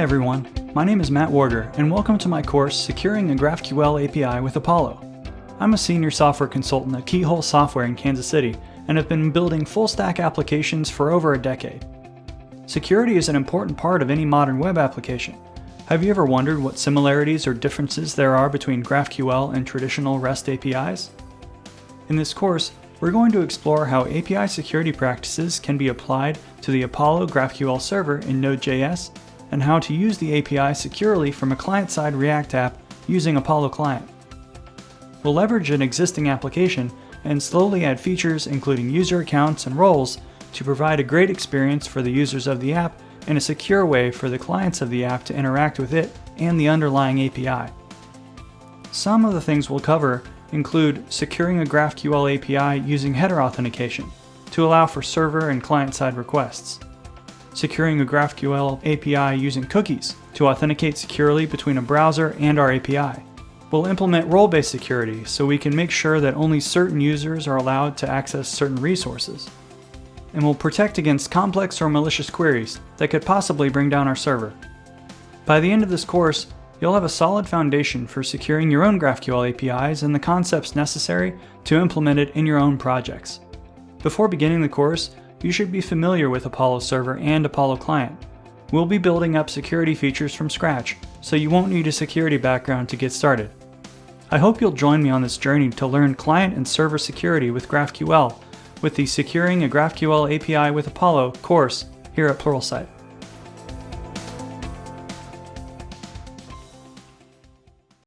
everyone, my name is Mat Warger and welcome to my course Securing a GraphQL API with Apollo. I'm a senior software consultant at Keyhole Software in Kansas City and have been building full-stack applications for over a decade. Security is an important part of any modern web application. Have you ever wondered what similarities or differences there are between GraphQL and traditional REST APIs? In this course, we're going to explore how API security practices can be applied to the Apollo GraphQL server in Node.js and how to use the API securely from a client-side React app using Apollo Client. We'll leverage an existing application and slowly add features including user accounts and roles to provide a great experience for the users of the app and a secure way for the clients of the app to interact with it and the underlying API. Some of the things we'll cover include securing a GraphQL API using header authentication to allow for server and client-side requests, securing a GraphQL API using cookies to authenticate securely between a browser and our API. We'll implement role-based security so we can make sure that only certain users are allowed to access certain resources. And we'll protect against complex or malicious queries that could possibly bring down our server. By the end of this course, you'll have a solid foundation for securing your own GraphQL APIs and the concepts necessary to implement it in your own projects. Before beginning the course, you should be familiar with Apollo Server and Apollo Client. We'll be building up security features from scratch, so you won't need a security background to get started. I hope you'll join me on this journey to learn client and server security with GraphQL with the Securing a GraphQL API with Apollo course here at Pluralsight.